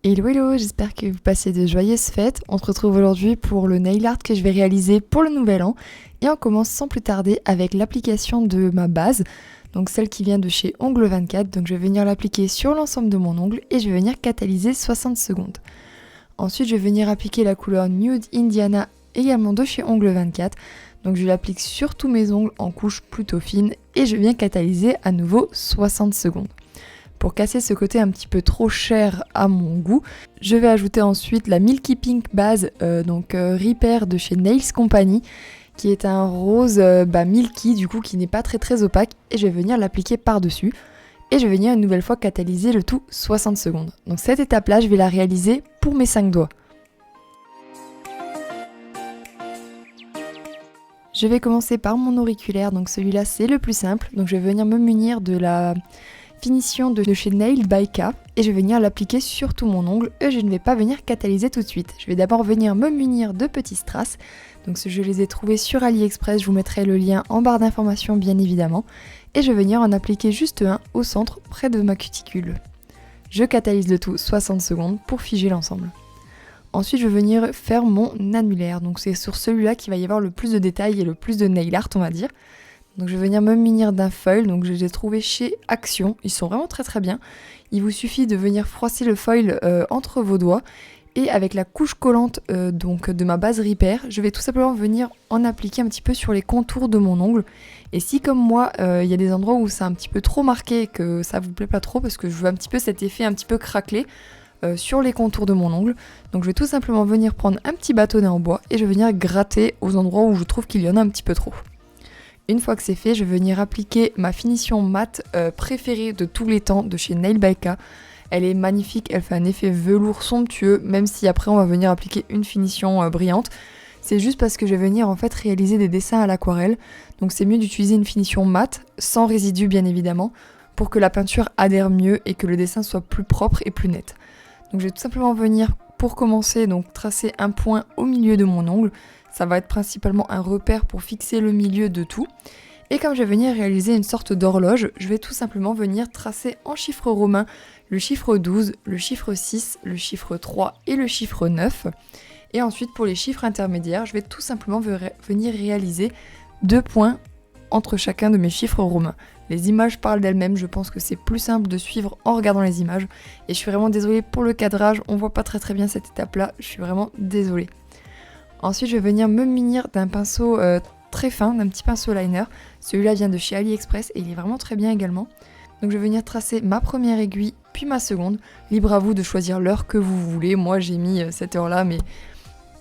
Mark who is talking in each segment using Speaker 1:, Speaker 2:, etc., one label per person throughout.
Speaker 1: Hello hello, j'espère que vous passez de joyeuses fêtes. On se retrouve aujourd'hui pour le nail art que je vais réaliser pour le nouvel an. Et on commence sans plus tarder avec l'application de ma base, donc celle qui vient de chez Ongle 24. Donc je vais venir l'appliquer sur l'ensemble de mon ongle et je vais venir catalyser 60 secondes. Ensuite je vais venir appliquer la couleur Nude Indiana également de chez Ongle 24. Donc je l'applique sur tous mes ongles en couche plutôt fine et je viens catalyser à nouveau 60 secondes. Pour casser ce côté un petit peu trop cher à mon goût, je vais ajouter ensuite la Milky Pink base, Repair de chez Nails Company, qui est un rose milky du coup qui n'est pas très opaque, et je vais venir l'appliquer par-dessus. Et je vais venir une nouvelle fois catalyser le tout 60 secondes. Donc cette étape-là, je vais la réaliser pour mes 5 doigts. Je vais commencer par mon auriculaire, donc celui-là c'est le plus simple. Donc je vais venir me munir de la finition de chez Nail by K et je vais venir l'appliquer sur tout mon ongle et je ne vais pas venir catalyser tout de suite. Je vais d'abord venir me munir de petits strass. Donc je les ai trouvés sur AliExpress, je vous mettrai le lien en barre d'informations bien évidemment. Et je vais venir en appliquer juste un au centre près de ma cuticule. Je catalyse le tout 60 secondes pour figer l'ensemble. Ensuite je vais venir faire mon annulaire, donc c'est sur celui-là qu'il va y avoir le plus de détails et le plus de nail art on va dire. Donc je vais venir me munir d'un foil, donc je les ai trouvés chez Action, ils sont vraiment très bien. Il vous suffit de venir froisser le foil entre vos doigts et avec la couche collante de ma base Repair, je vais tout simplement venir en appliquer un petit peu sur les contours de mon ongle. Et si comme moi, il y a des endroits où c'est un petit peu trop marqué et que ça vous plaît pas trop parce que je veux un petit peu cet effet un petit peu craquelé sur les contours de mon ongle, donc je vais tout simplement venir prendre un petit bâtonnet en bois et je vais venir gratter aux endroits où je trouve qu'il y en a un petit peu trop. Une fois que c'est fait, je vais venir appliquer ma finition mat préférée de tous les temps de chez Nail by K. Elle est magnifique, elle fait un effet velours somptueux, même si après on va venir appliquer une finition brillante. C'est juste parce que je vais venir en fait réaliser des dessins à l'aquarelle. Donc c'est mieux d'utiliser une finition mat, sans résidus bien évidemment, pour que la peinture adhère mieux et que le dessin soit plus propre et plus net. Donc je vais tout simplement venir, pour commencer, donc tracer un point au milieu de mon ongle. Ça va être principalement un repère pour fixer le milieu de tout. Et comme je vais venir réaliser une sorte d'horloge, je vais tout simplement venir tracer en chiffres romains le chiffre 12, le chiffre 6, le chiffre 3 et le chiffre 9. Et ensuite pour les chiffres intermédiaires, je vais tout simplement venir réaliser 2 points entre chacun de mes chiffres romains. Les images parlent d'elles-mêmes, je pense que c'est plus simple de suivre en regardant les images. Et je suis vraiment désolée pour le cadrage, on voit pas très bien cette étape-là, je suis vraiment désolée. Ensuite, je vais venir me munir d'un pinceau très fin, d'un petit pinceau liner. Celui-là vient de chez AliExpress et il est vraiment très bien également. Donc je vais venir tracer ma première aiguille, puis ma seconde. Libre à vous de choisir l'heure que vous voulez. Moi, j'ai mis cette heure-là, mais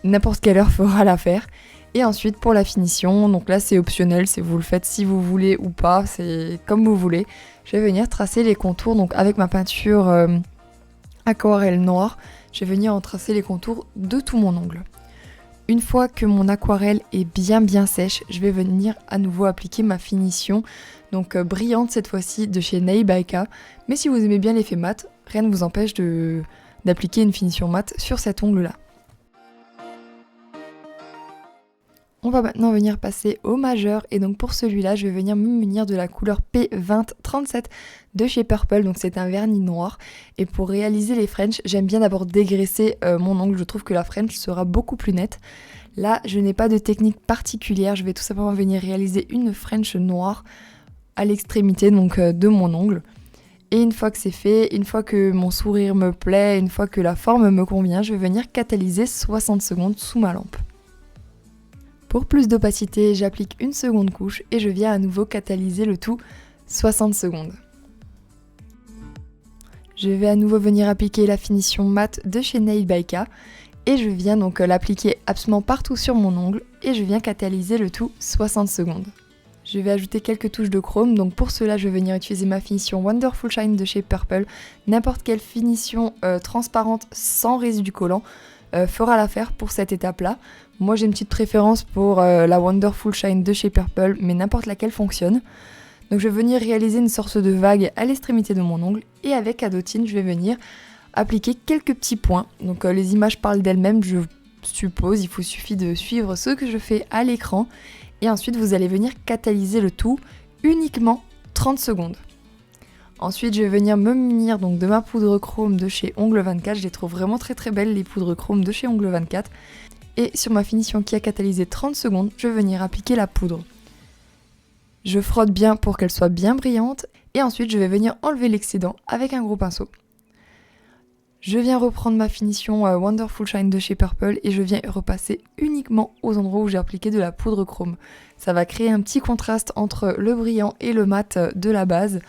Speaker 1: n'importe quelle heure fera l'affaire. Et ensuite, pour la finition, donc là, c'est optionnel. C'est vous le faites si vous voulez ou pas. C'est comme vous voulez. Je vais venir tracer les contours. Donc avec ma peinture aquarelle noire, je vais venir en tracer les contours de tout mon ongle. Une fois que mon aquarelle est bien sèche, je vais venir à nouveau appliquer ma finition, donc brillante cette fois-ci de chez Nail by K. Mais si vous aimez bien l'effet mat, rien ne vous empêche d'appliquer une finition mat sur cet ongle-là. On va maintenant venir passer au majeur et donc pour celui-là, je vais venir me munir de la couleur P2037 de chez Purple, donc c'est un vernis noir. Et pour réaliser les French, j'aime bien d'abord dégraisser mon ongle, je trouve que la French sera beaucoup plus nette. Là, je n'ai pas de technique particulière, je vais tout simplement venir réaliser une French noire à l'extrémité donc de mon ongle. Et une fois que c'est fait, une fois que mon sourire me plaît, une fois que la forme me convient, je vais venir catalyser 60 secondes sous ma lampe. Pour plus d'opacité, j'applique une seconde couche et je viens à nouveau catalyser le tout 60 secondes. Je vais à nouveau venir appliquer la finition mat de chez Nail by K et je viens donc l'appliquer absolument partout sur mon ongle et je viens catalyser le tout 60 secondes. Je vais ajouter quelques touches de chrome, donc pour cela je vais venir utiliser ma finition Wonderful Shine de chez Purple. N'importe quelle finition transparente sans résidu collant fera l'affaire pour cette étape-là. Moi j'ai une petite préférence pour la Wonderful Shine de chez Purple, mais n'importe laquelle fonctionne. Donc je vais venir réaliser une sorte de vague à l'extrémité de mon ongle et avec Adotine je vais venir appliquer quelques petits points. Donc les images parlent d'elles-mêmes, je suppose, il suffit de suivre ce que je fais à l'écran et ensuite vous allez venir catalyser le tout uniquement 30 secondes. Ensuite, je vais venir me munir donc de ma poudre chrome de chez Ongle 24. Je les trouve vraiment très très belles, les poudres chrome de chez Ongle 24. Et sur ma finition qui a catalysé 30 secondes, je vais venir appliquer la poudre. Je frotte bien pour qu'elle soit bien brillante. Et ensuite, je vais venir enlever l'excédent avec un gros pinceau. Je viens reprendre ma finition Wonderful Shine de chez Purple et je viens repasser uniquement aux endroits où j'ai appliqué de la poudre chrome. Ça va créer un petit contraste entre le brillant et le mat de la base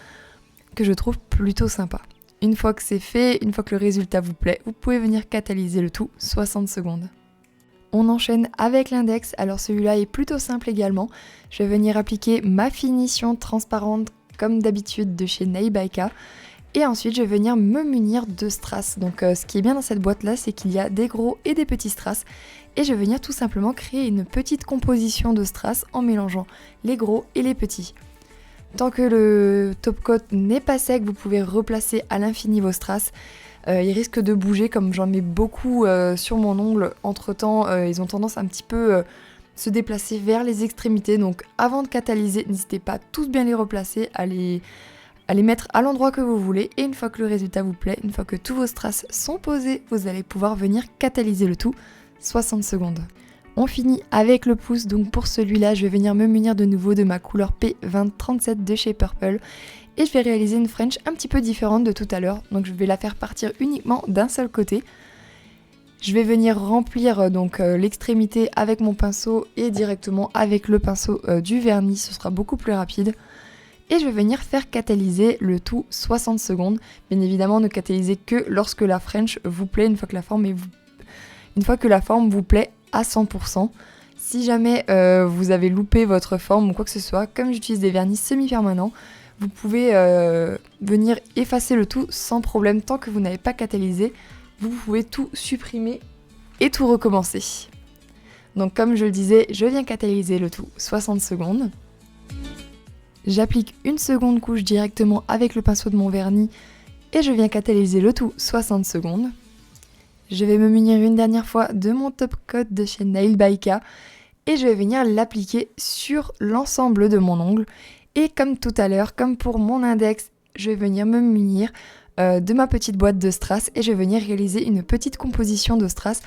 Speaker 1: que je trouve plutôt sympa. Une fois que c'est fait, une fois que le résultat vous plaît, vous pouvez venir catalyser le tout 60 secondes. On enchaîne avec l'index, alors celui-là est plutôt simple également. Je vais venir appliquer ma finition transparente comme d'habitude de chez Nail by K. Et ensuite, je vais venir me munir de strass. Donc ce qui est bien dans cette boîte-là, c'est qu'il y a des gros et des petits strass. Et je vais venir tout simplement créer une petite composition de strass en mélangeant les gros et les petits. Tant que le top coat n'est pas sec, vous pouvez replacer à l'infini vos strass. Ils risquent de bouger comme j'en mets beaucoup sur mon ongle. Entre temps, ils ont tendance à un petit peu se déplacer vers les extrémités. Donc avant de catalyser, n'hésitez pas à tous bien les replacer, à les mettre à l'endroit que vous voulez. Et une fois que le résultat vous plaît, une fois que tous vos strass sont posés, vous allez pouvoir venir catalyser le tout 60 secondes. On finit avec le pouce, donc pour celui-là, je vais venir me munir de nouveau de ma couleur P2037 de chez Purple. Et je vais réaliser une French un petit peu différente de tout à l'heure, donc je vais la faire partir uniquement d'un seul côté. Je vais venir remplir donc l'extrémité avec mon pinceau et directement avec le pinceau du vernis, ce sera beaucoup plus rapide. Et je vais venir faire catalyser le tout 60 secondes. Bien évidemment, ne catalysez que lorsque la French vous plaît, une fois que la forme vous plaît à 100%. Si jamais vous avez loupé votre forme ou quoi que ce soit, comme j'utilise des vernis semi-permanents, vous pouvez venir effacer le tout sans problème. Tant que vous n'avez pas catalysé, vous pouvez tout supprimer et tout recommencer. Donc comme je le disais, je viens catalyser le tout 60 secondes. J'applique une seconde couche directement avec le pinceau de mon vernis et je viens catalyser le tout 60 secondes. Je vais me munir une dernière fois de mon top coat de chez Nail by K et je vais venir l'appliquer sur l'ensemble de mon ongle. Et comme tout à l'heure, comme pour mon index, je vais venir me munir de ma petite boîte de strass et je vais venir réaliser une petite composition de strass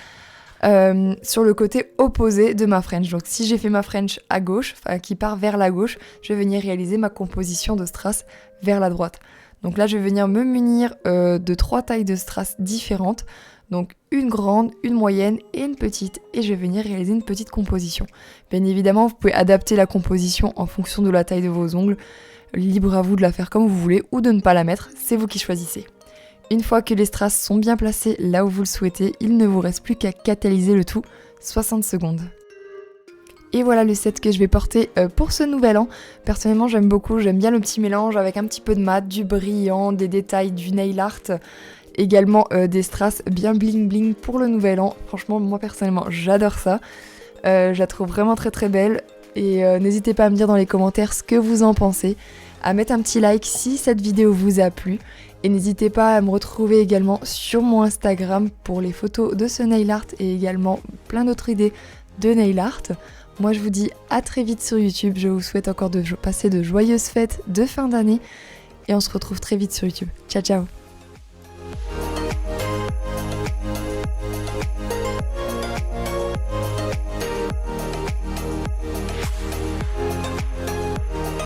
Speaker 1: sur le côté opposé de ma French. Donc si j'ai fait ma French à gauche, qui part vers la gauche, je vais venir réaliser ma composition de strass vers la droite. Donc là je vais venir me munir de 3 tailles de strass différentes. Donc une grande, une moyenne et une petite, et je vais venir réaliser une petite composition. Bien évidemment, vous pouvez adapter la composition en fonction de la taille de vos ongles. Libre à vous de la faire comme vous voulez ou de ne pas la mettre, c'est vous qui choisissez. Une fois que les strass sont bien placés là où vous le souhaitez, il ne vous reste plus qu'à catalyser le tout 60 secondes. Et voilà le set que je vais porter pour ce nouvel an. Personnellement j'aime beaucoup, j'aime bien le petit mélange avec un petit peu de mat, du brillant, des détails, du nail art. Également des strass bien bling bling pour le nouvel an. Franchement moi personnellement j'adore ça. Je la trouve vraiment très très belle. Et n'hésitez pas à me dire dans les commentaires ce que vous en pensez. À mettre un petit like si cette vidéo vous a plu. Et n'hésitez pas à me retrouver également sur mon Instagram pour les photos de ce nail art et également plein d'autres idées de nail art. Moi je vous dis à très vite sur YouTube. Je vous souhaite encore de passer de joyeuses fêtes de fin d'année. Et on se retrouve très vite sur YouTube. Ciao ciao!